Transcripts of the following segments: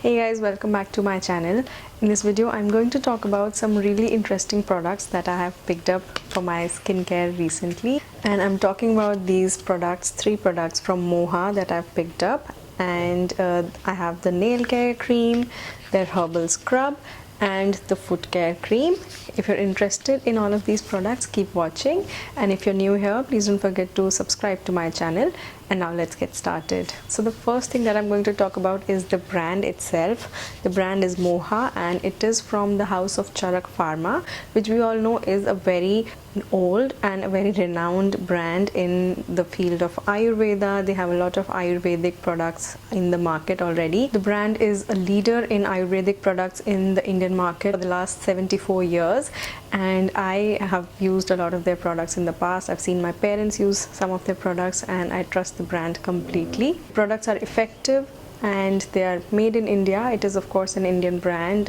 Hey guys, welcome back to my channel. In this video I'm going to talk about some really interesting products that I have picked up for my skincare recently, and I'm talking about these products, 3 products from Moha that I've picked up. And I have the nail care cream, their herbal scrub, and the foot care cream. If you're interested in all of these products, keep watching, and if you're new here, please don't forget to subscribe to my channel. And now let's get started. So the first thing that I'm going to talk about is the brand itself. The brand is Moha, and it is from the house of Charak Pharma, which we all know is a very old and a very renowned brand in the field of Ayurveda. They have a lot of Ayurvedic products in the market already. The brand is a leader in Ayurvedic products in the Indian market for the last 74 years, and I have used a lot of their products in the past. I've seen my parents use some of their products, and I trust the brand completely. Products are effective and they are made in India. It is of course an Indian brand,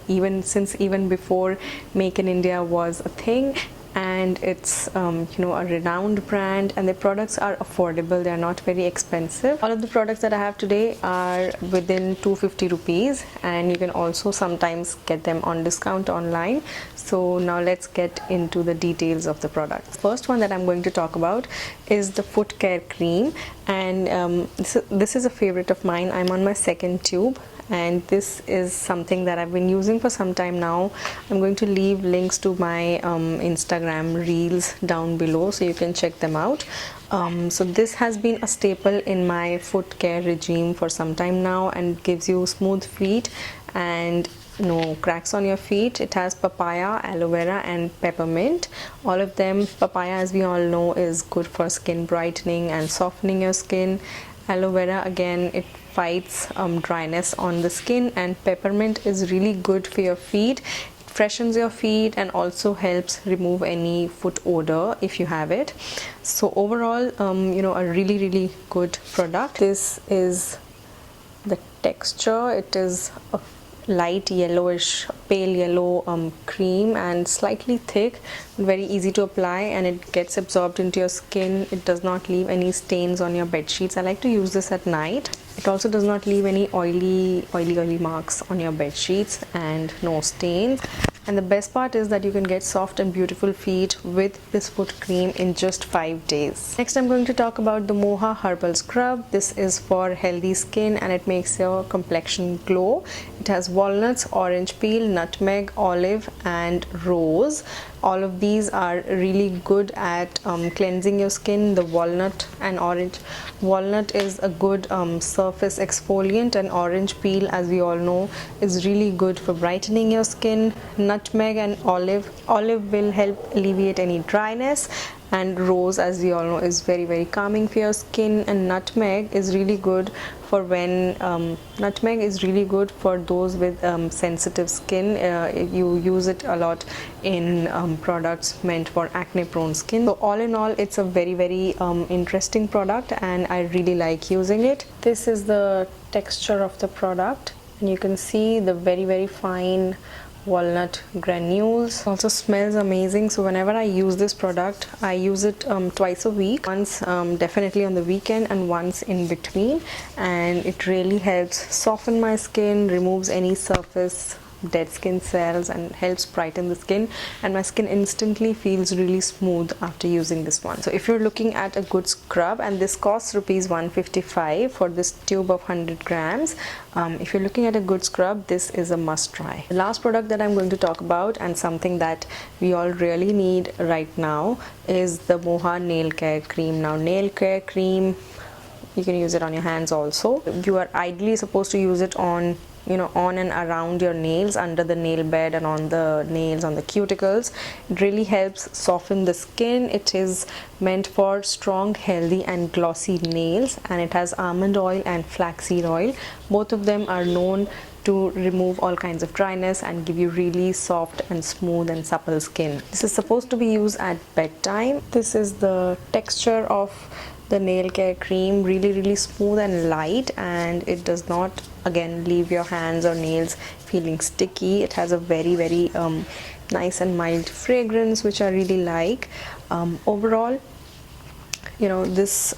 even before Make in India was a thing, and it's a renowned brand, and the products are affordable. They are not very expensive. All of the products that I have today are within 250 rupees, and you can also sometimes get them on discount online. So now let's get into the details of the products. First one that I'm going to talk about is the foot care cream, and this is a favorite of mine. I'm on my second tube, and this is something that I've been using for some time now. I'm going to leave links to my Instagram reels down below so you can check them out. So this has been a staple in my foot care regime for some time now, and gives you smooth feet and no cracks on your feet. It has papaya, aloe vera, and peppermint. All of them. Papaya, as we all know, is good for skin brightening and softening your skin. Aloe vera, again, it fights dryness on the skin, and peppermint is really good for your feet. It freshens your feet and also helps remove any foot odor if you have it. So overall, a really good product. This is the texture. It is a light yellowish, pale yellow cream, and slightly thick, very easy to apply, and it gets absorbed into your skin. It does not leave any stains on your bed sheets. I like to use this at night. It also does not leave any oily marks on your bed sheets, and no stains. And the best part is that you can get soft and beautiful feet with this foot cream in just 5 days. Next, I'm going to talk about the Moha Herbal Scrub. This is for healthy skin, and it makes your complexion glow. It has walnuts, orange peel, nutmeg, olive, and rose. All of these are really good at cleansing your skin. The walnut and orange. Walnut is a good surface exfoliant, and orange peel, as we all know, is really good for brightening your skin. Nutmeg and olive will help alleviate any dryness, and rose, as we all know, is very calming for your skin. And nutmeg is really good for those with sensitive skin. You use it a lot in products meant for acne prone skin. So all in all, it's a very interesting product, and I really like using it. This is the texture of the product, and you can see the very fine walnut granules. Also smells amazing. So whenever I use this product, I use it twice a week, once definitely on the weekend and once in between, and it really helps soften my skin, removes any surface dead skin cells, and helps brighten the skin, and my skin instantly feels really smooth after using this one. So if you're looking at a good scrub, and this costs rupees 155 for this tube of 100 grams, if you're looking at a good scrub, this is a must try. The last product that I'm going to talk about, and something that we all really need right now, is the Moha nail care cream. Now, nail care cream, you can use it on your hands also. You are ideally supposed to use it on and around your nails, under the nail bed, and on the nails, on the cuticles. It really helps soften the skin. It is meant for strong, healthy, and glossy nails, and it has almond oil and flaxseed oil. Both of them are known to remove all kinds of dryness and give you really soft and smooth and supple skin. This is supposed to be used at bedtime. This is the texture of the nail care cream. Really smooth and light, and it does not again leave your hands or nails feeling sticky. It has a very nice and mild fragrance, which I really like. Overall, this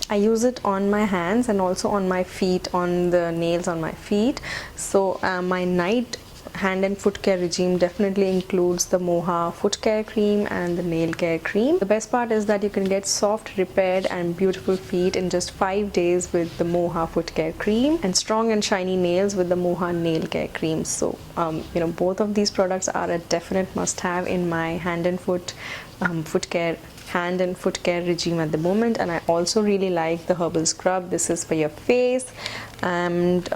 I use it on my hands and also on my feet, on the nails on my feet. So my night hand and foot care regime definitely includes the Moha foot care cream and the nail care cream. The best part is that you can get soft, repaired and beautiful feet in just 5 days with the Moha foot care cream, and strong and shiny nails with the Moha nail care cream. So both of these products are a definite must-have in my hand and foot care regime at the moment. And I also really like the herbal scrub. This is for your face, and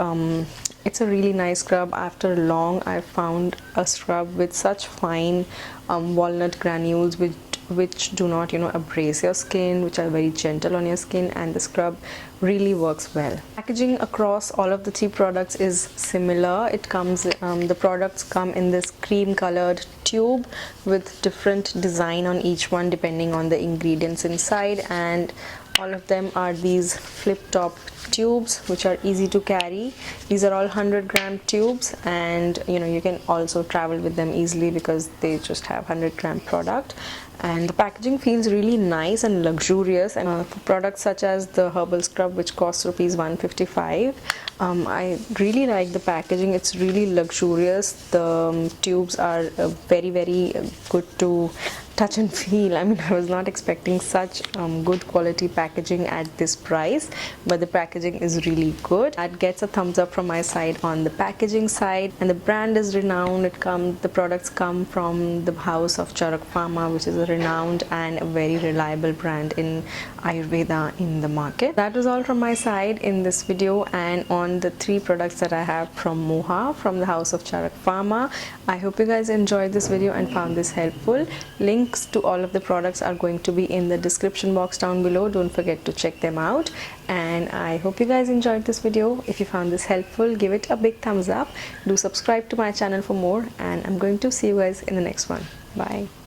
it's a really nice scrub. After long, I found a scrub with such fine walnut granules which do not abrase your skin, which are very gentle on your skin, and the scrub really works well. Packaging across all of the 3 products is similar. It comes the products come in this cream colored tube with different design on each one depending on the ingredients inside, and all of them are these flip top tubes which are easy to carry. These are all 100-gram tubes, and you can also travel with them easily because they just have 100-gram product. And the packaging feels really nice and luxurious, and for products such as the herbal scrub, which costs rupees 155, I really like the packaging. It's really luxurious. The tubes are very good to touch and feel. I mean, I was not expecting such good quality packaging at this price, but the packaging is really good. That gets a thumbs up from my side on the packaging side. And the brand is renowned. The products come from the house of Charak Pharma, which is a renowned and a very reliable brand in Ayurveda in the market. That was all from my side in this video and on the 3 products that I have from Moha, from the house of Charak Pharma. I hope you guys enjoyed this video and found this helpful. Links to all of the products are going to be in the description box down below. Don't forget to check them out. And I hope you guys enjoyed this video. If you found this helpful, give it a big thumbs up. Do subscribe to my channel for more, and I'm going to see you guys in the next one. Bye.